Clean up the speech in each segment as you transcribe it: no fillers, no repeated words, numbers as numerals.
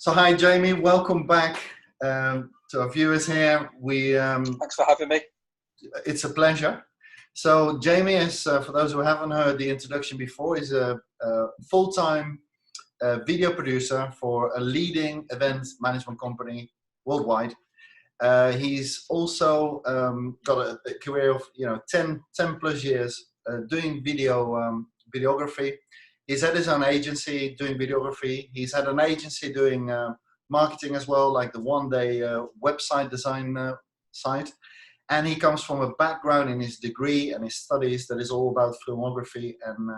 So hi Jamie, welcome back to our viewers here. Thanks for having me. It's a pleasure. So Jamie is, for those who haven't heard the introduction before, is a full-time video producer for a leading event management company worldwide. He's also got a career of 10 plus years doing videography. He's had his own agency doing videography. He's had an agency doing marketing as well, like the one-day website design site. And he comes from a background in his degree and his studies that is all about filmography and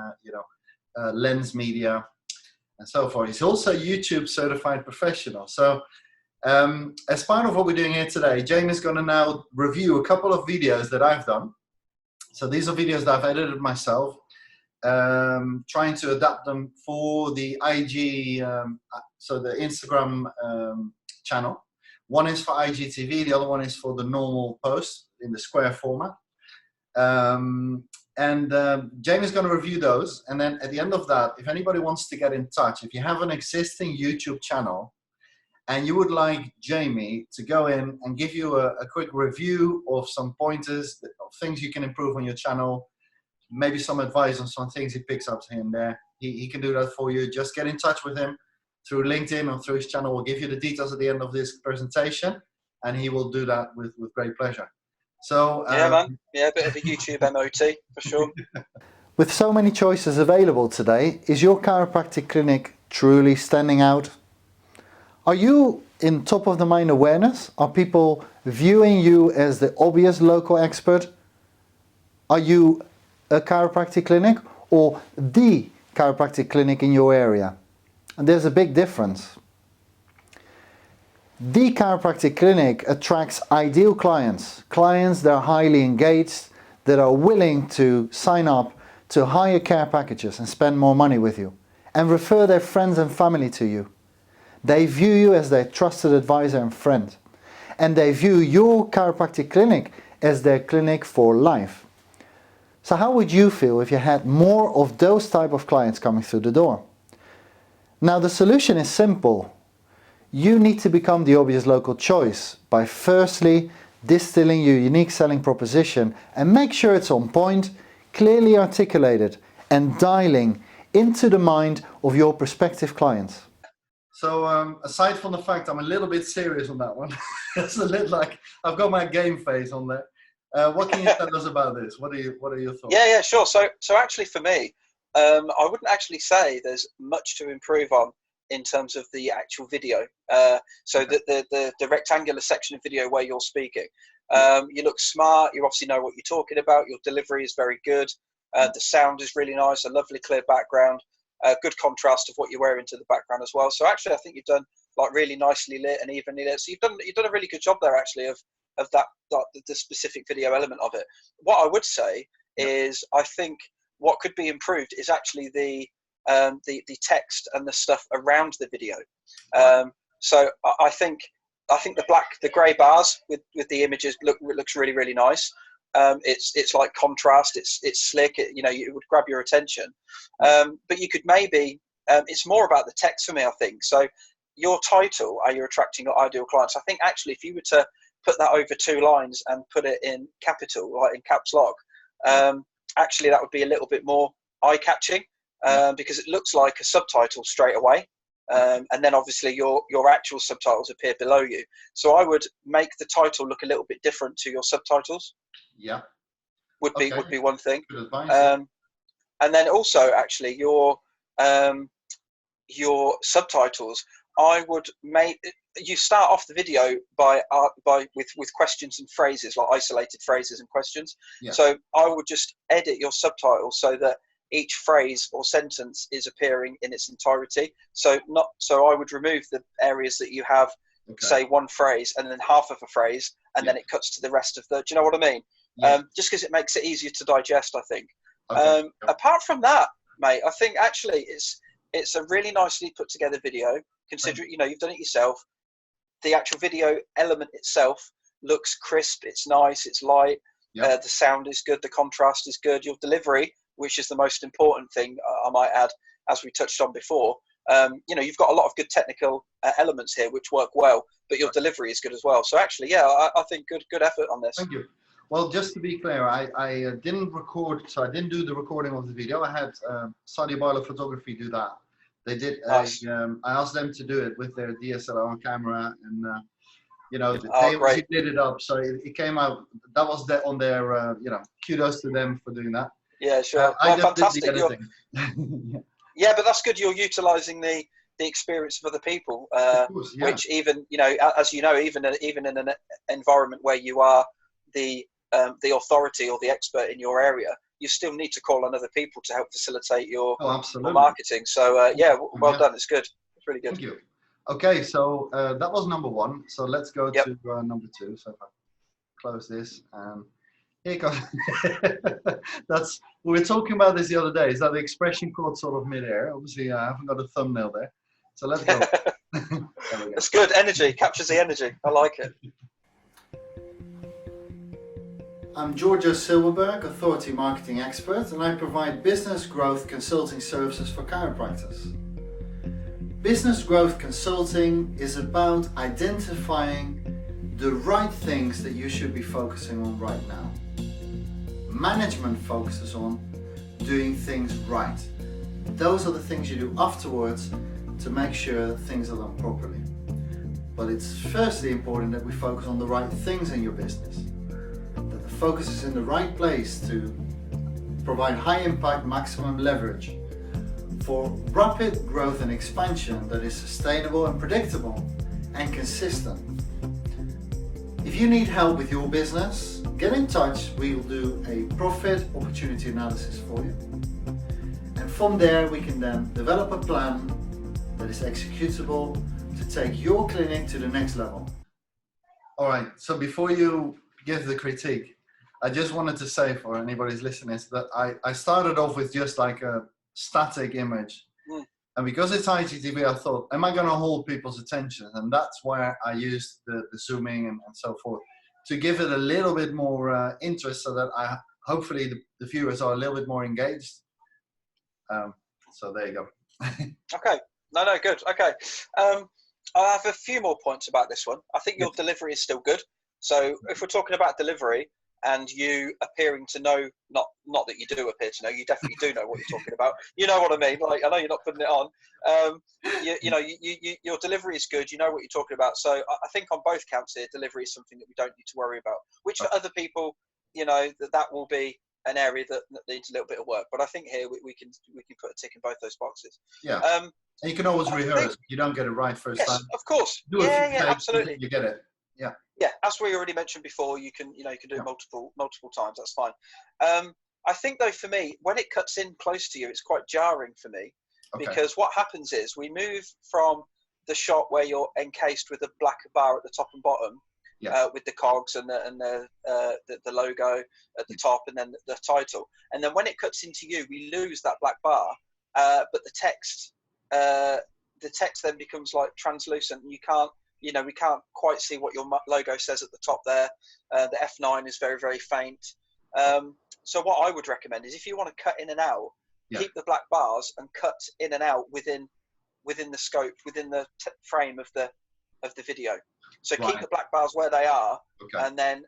lens media and so forth. He's also a YouTube certified professional. So as part of what we're doing here today, Jamie is going to now review a couple of videos that I've done. So these are videos that I've edited myself, trying to adapt them for the IG, so the Instagram channel. One is for IGTV, the other one is for the normal post in the square format. Jamie's going to review those, and then at the end of that, if anybody wants to get in touch, if you have an existing YouTube channel and you would like Jamie to go in and give you a quick review of some pointers, of things you can improve on your channel, maybe some advice on some things he picks up here and there, he can do that for you. Just get in touch with him through LinkedIn or through his channel. We'll give you the details at the end of this presentation, and he will do that with great pleasure. So yeah, man. Yeah, a bit of a YouTube MOT for sure. With so many choices available today, is your chiropractic clinic truly standing out? Are you in top of the mind awareness? Are people viewing you as the obvious local expert? Are you a chiropractic clinic or the chiropractic clinic in your area? And there's a big difference. The chiropractic clinic attracts ideal clients that are highly engaged, that are willing to sign up to higher care packages and spend more money with you, and refer their friends and family to you. They view you as their trusted advisor and friend, and they view your chiropractic clinic as their clinic for life. So how would you feel if you had more of those type of clients coming through the door? Now the solution is simple. You need to become the obvious local choice by firstly distilling your unique selling proposition and make sure it's on point, clearly articulated, and dialing into the mind of your prospective clients. So aside from the fact I'm a little bit serious on that one, it's a little like I've got my game face on there. What can you tell us about this? What are your thoughts? Yeah, sure. So actually for me, I wouldn't actually say there's much to improve on in terms of the actual video. So the rectangular section of video where you're speaking, you look smart. You obviously know what you're talking about. Your delivery is very good. The sound is really nice. A lovely clear background. Good contrast of what you're wearing to the background as well. So actually, I think you've done like really nicely lit and evenly lit. So you've done a really good job there actually of the specific video element of it. What I would say is I think what could be improved is actually the text and the stuff around the video. So I think the grey bars with the images looks really, really nice. It's like contrast. It's slick. It would grab your attention. But you could maybe it's more about the text for me, I think. So your title, are you attracting your ideal clients? I think actually if you were to put that over 2 lines and put it in capital, like in caps lock, actually that would be a little bit more eye-catching because it looks like a subtitle straight away. And then obviously your actual subtitles appear below you. So I would make the title look a little bit different to your subtitles. Yeah. Would be one thing. Good advice. And then also actually your subtitles, I would make you start off the video with questions and phrases, like isolated phrases and questions. Yeah. So I would just edit your subtitles so that each phrase or sentence is appearing in its entirety. So I would remove the areas that you have, say one phrase and then half of a phrase, and then it cuts to the rest of the. Do you know what I mean? Yeah. Just because it makes it easier to digest, I think. Okay. Apart from that, mate, I think actually it's a really nicely put together video. Considering you've done it yourself, the actual video element itself looks crisp. It's nice. It's light. Yep. The sound is good. The contrast is good. Your delivery, which is the most important thing, I might add, as we touched on before, you know, you've got a lot of good technical elements here which work well, but your delivery is good as well. So actually, yeah, I think good effort on this. Thank you. Well, just to be clear, I didn't record, so I didn't do the recording of the video. I had Saudi Boiler Photography do that. They did. Nice. I asked them to do it with their DSLR camera, and you know, great. they did it up, so it came out. That was on their, you know, kudos to them for doing that. Yeah, sure. I just fantastic. did the editing. Yeah, but that's good. You're utilising the experience of other people, Of course, yeah. which even, you know, as you know, even in an environment where you are the authority or the expert in your area, you still need to call on other people to help facilitate your marketing. So yeah, well done. It's good. It's really good. Thank you. Okay, so that was number one. So let's go to number two. So if I close this, and here you go. We were talking about this the other day. Is that the expression called sort of midair? Obviously, I haven't got a thumbnail there. So let's go. It's good. Energy captures the energy. I like it. I'm Giorgio Silverberg, Authority Marketing Expert, and I provide business growth consulting services for chiropractors. Business growth consulting is about identifying the right things that you should be focusing on right now. Management focuses on doing things right. Those are the things you do afterwards to make sure that things are done properly. But it's firstly important that we focus on the right things in your business. That the focus is in the right place to provide high impact, maximum leverage for rapid growth and expansion that is sustainable and predictable and consistent. If you need help with your business, get in touch. We will do a profit opportunity analysis for you. And from there, we can then develop a plan that is executable to take your clinic to the next level. All right, so before you give the critique, I just wanted to say for anybody who's listening is that I started off with just like a static image. And because it's IGTV, I thought, am I going to hold people's attention? And that's where I used the zooming and so forth to give it a little bit more interest, so that hopefully the viewers are a little bit more engaged. So there you go. Okay. No, good. Okay. I have a few more points about this one. I think your delivery is still good. So if we're talking about delivery, and you appearing to know, not that you do appear to know, you definitely do know what you're talking about. You know what I mean? Like, I know you're not putting it on. You know, your delivery is good. You know what you're talking about. So I think on both counts here, delivery is something that we don't need to worry about. Which for other people, you know, that will be an area that needs a little bit of work. But I think here we can put a tick in both those boxes. Yeah. And you can always rehearse. You don't get it right first time. Of course. Yeah, absolutely. You get it. Yeah. Yeah, as we already mentioned before, you can do it multiple times. That's fine. I think though, for me, when it cuts in close to you, it's quite jarring for me, because what happens is we move from the shot where you're encased with a black bar at the top and bottom, with the cogs and the logo at the top, and then the title, and then when it cuts into you, we lose that black bar, but the text then becomes like translucent, and you can't. You know, we can't quite see what your logo says at the top there. The F9 is very, very faint. So what I would recommend is, if you want to cut in and out, keep the black bars and cut in and out within the scope, within the frame of the video. So keep the black bars where they are, and then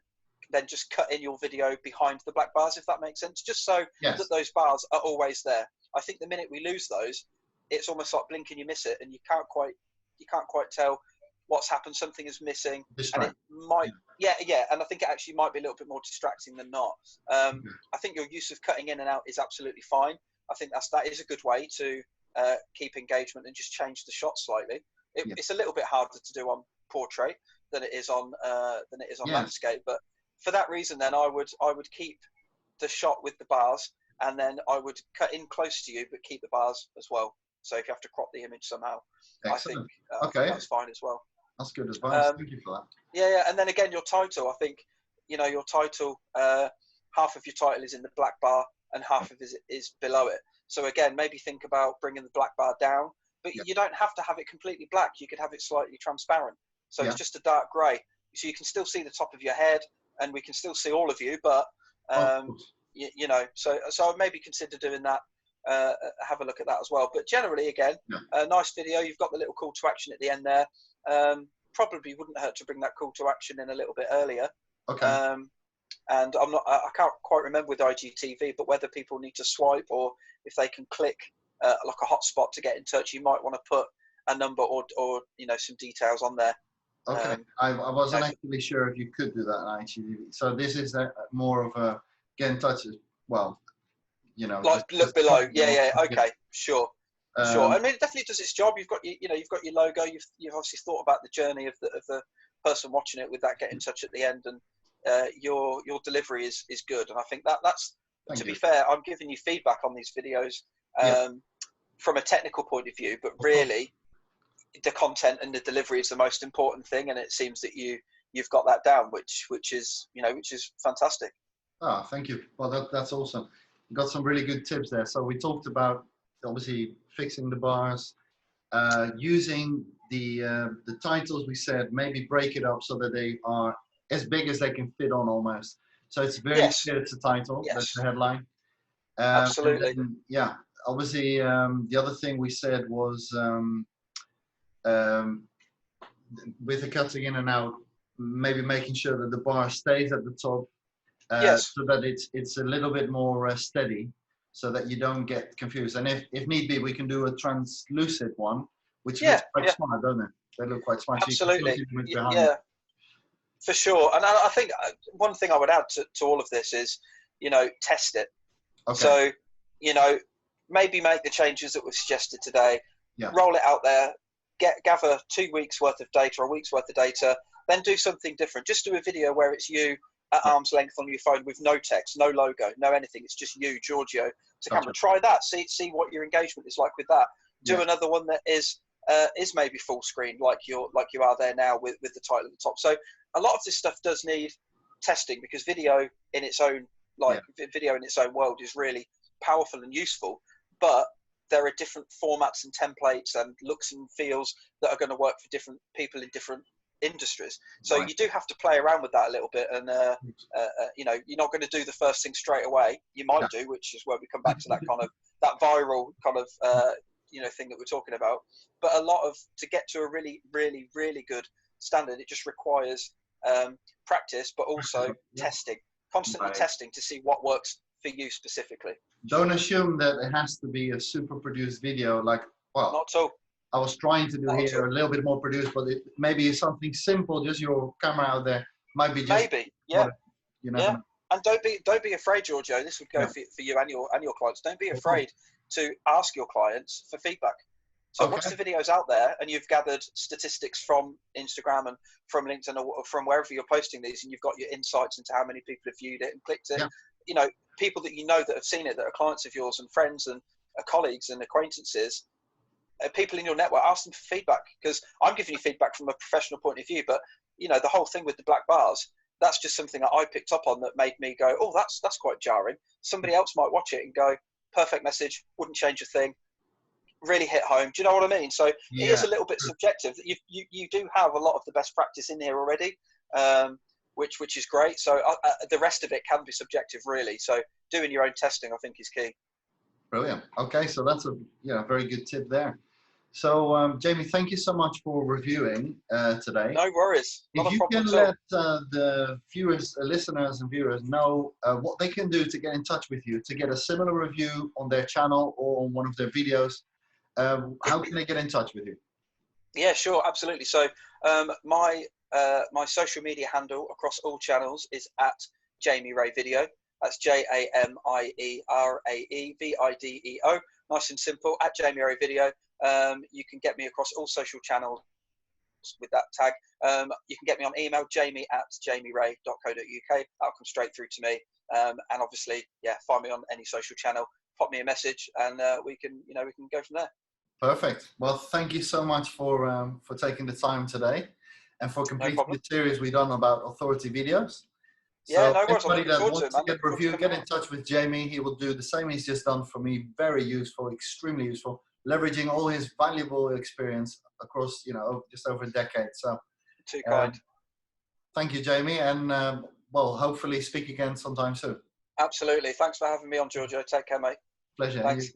just cut in your video behind the black bars, if that makes sense, just so that those bars are always there. I think the minute we lose those, it's almost like blink and you miss it, and you can't quite tell what's happened. Something is missing, and it might and I think it actually might be a little bit more distracting than not. I think your use of cutting in and out is absolutely fine. I think that is a good way to keep engagement and just change the shot slightly. It's a little bit harder to do on portrait than it is on landscape, but for that reason, then I would keep the shot with the bars, and then I would cut in close to you but keep the bars as well. So if you have to crop the image somehow, excellent. I think that's fine as well. That's good advice. Thank you for that. Yeah, and then again, your title. I think, your title, half of your title is in the black bar and half of it is below it. So again, maybe think about bringing the black bar down, but you don't have to have it completely black. You could have it slightly transparent. So it's just a dark grey. So you can still see the top of your head, and we can still see all of you, but so I'd maybe consider doing that. have a look at that as well. But generally, again, a nice video. You've got the little call to action at the end there. Probably wouldn't hurt to bring that call to action in a little bit earlier. Okay. And I can't quite remember with IGTV, but whether people need to swipe or if they can click like a hotspot to get in touch, you might want to put a number or some details on there. Okay. I wasn't actually sure if you could do that on IGTV. So this is more of a get in touch as well. Like look below. Yeah. Okay. Sure. Sure. I mean, it definitely does its job. You've got you've got your logo. You've obviously thought about the journey of the person watching it with that get in touch at the end, and your delivery is good. And I think that's to be fair, I'm giving you feedback on these videos from a technical point of view, but really the content and the delivery is the most important thing. And it seems that you've got that down, which is fantastic. Oh, thank you. Well, that's awesome. You got some really good tips there. So we talked about obviously fixing the bars, using the titles. We said maybe break it up so that they are as big as they can fit on almost. So it's very clear it's a title. That's the headline. Absolutely. Then, obviously the other thing we said was with the cutting in and out, maybe making sure that the bar stays at the top. So that it's a little bit more steady, so that you don't get confused. And if need be, we can do a translucent one, which looks quite smart, don't it? They look quite smart. Absolutely. Yeah, for sure. And I think one thing I would add to all of this is, test it. Okay. So, maybe make the changes that we've suggested today. Yeah. Roll it out there. Gather 2 weeks worth of data, a week's worth of data. Then do something different. Just do a video where it's you at arm's length on your phone with no text, no logo, no anything. It's just you, Giorgio, to camera. Try that. See what your engagement is like with that. Do another one that is maybe full screen, like you are there now with the title at the top. So a lot of this stuff does need testing, because video in its own video in its own world is really powerful and useful. But there are different formats and templates and looks and feels that are going to work for different people in different industries. So you do have to play around with that a little bit, and you're not going to do the first thing straight away. You might do, which is where we come back to that kind of that viral kind of thing that we're talking about. But to get to a really, really, really good standard, it just requires practice, but also testing, constantly testing to see what works for you specifically. Don't assume that it has to be a super produced video. Not at all. I was trying to do here a little bit more produced, but it maybe it's something simple. Just your camera out there might be just And don't be afraid, Giorgio. This would go for you and your clients. Don't be afraid to ask your clients for feedback. So once the video's out there and you've gathered statistics from Instagram and from LinkedIn or from wherever you're posting these, and you've got your insights into how many people have viewed it and clicked it, people that that have seen it, that are clients of yours and friends and colleagues and acquaintances, people in your network, ask them for feedback, because I'm giving you feedback from a professional point of view. But the whole thing with the black bars, that's just something that I picked up on that made me go, oh, that's quite jarring. Somebody else might watch it and go, perfect message, wouldn't change a thing, really hit home. Do you know what I mean? So it is a little bit subjective. You do have a lot of the best practice in here already, which is great. So the rest of it can be subjective, really. So doing your own testing, I think, is key. Brilliant. Okay, so that's a very good tip there. So Jamie, thank you so much for reviewing today. No worries. If you can let the listeners and viewers know what they can do to get in touch with you, to get a similar review on their channel or on one of their videos, how can they get in touch with you? Yeah, sure, absolutely. So my social media handle across all channels is at Jamie Ray Video. That's JamieRaeVideo. Nice and simple, at Jamie Ray Video. You can get me across all social channels with that tag. You can get me on email, jamie@jamieray.co.uk. That'll come straight through to me. And obviously, find me on any social channel, pop me a message, and we can go from there. Perfect. Well, thank you so much for taking the time today and for completing the series we've done about authority videos. Yeah, so no worries. Anybody that wants to get a review, get in touch with Jamie. He will do the same he's just done for me. Very useful, extremely useful, leveraging all his valuable experience across, just over a decade. So, too kind. Thank you, Jamie, and hopefully speak again sometime soon. Absolutely. Thanks for having me on, Giorgio. Take care, mate. Pleasure. Thanks.